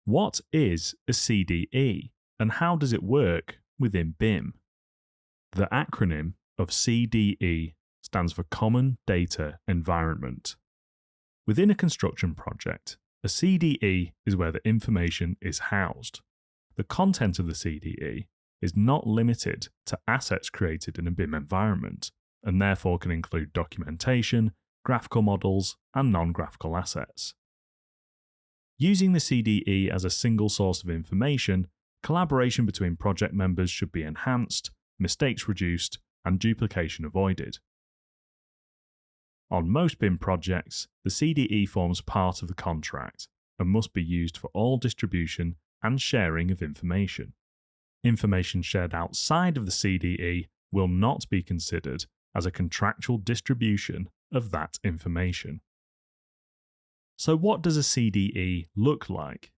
What is a CDE and how does it work within BIM? The acronym of CDE stands for Common Data Environment. Within a construction project, a CDE is where the information is housed. The content of the CDE is not limited to assets created in a BIM environment, and therefore can include documentation, graphical models, and non-graphical assets. Using the CDE as a single source of information, collaboration between project members should be enhanced, mistakes reduced, and duplication avoided. On most BIM projects, the CDE forms part of the contract and must be used for all distribution and sharing of information. Information shared outside of the CDE will not be considered as a contractual distribution of that information. So what does a CDE look like?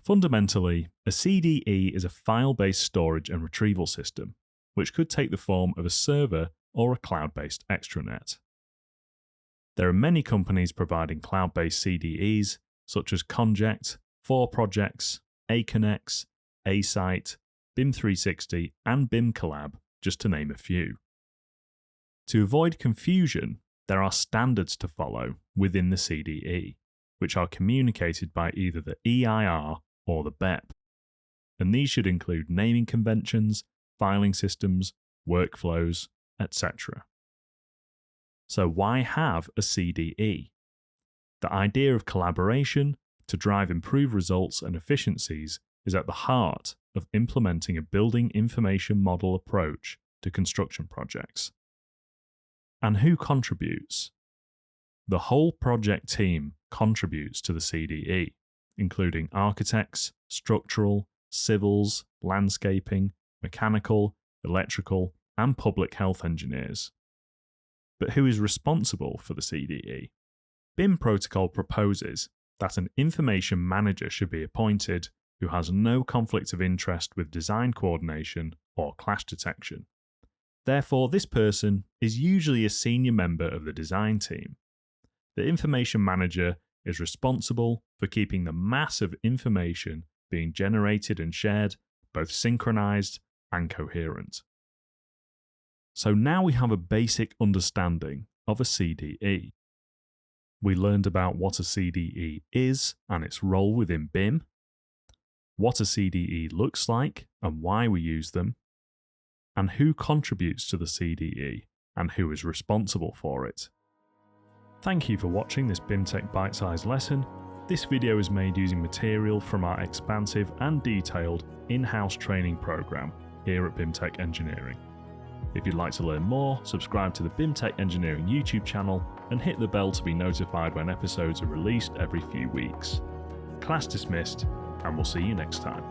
Fundamentally, a CDE is a file-based storage and retrieval system, which could take the form of a server or a cloud-based extranet. There are many companies providing cloud-based CDEs, such as Conject, 4Projects, Aconex, Asite, BIM 360, and BIM Collab, just to name a few. To avoid confusion, there are standards to follow within the CDE, which are communicated by either the EIR or the BEP, and these should include naming conventions, filing systems, workflows, etc. So why have a CDE? The idea of collaboration to drive improved results and efficiencies is at the heart of implementing a building information model approach to construction projects. And who contributes? The whole project team contributes to the CDE, including architects, structural, civils, landscaping, mechanical, electrical, and public health engineers. But who is responsible for the CDE? BIM protocol proposes that an information manager should be appointed who has no conflict of interest with design coordination or clash detection. Therefore, this person is usually a senior member of the design team. The information manager is responsible for keeping the mass of information being generated and shared both synchronized and coherent. So now we have a basic understanding of a CDE. We learned about what a CDE is and its role within BIM, what a CDE looks like and why we use them, and who contributes to the CDE and who is responsible for it. Thank you for watching this BIMTech Bitesize lesson. This video is made using material from our expansive and detailed in-house training program here at BIMTech Engineering. If you'd like to learn more, subscribe to the BIMTech Engineering YouTube channel and hit the bell to be notified when episodes are released every few weeks. Class dismissed, and we'll see you next time.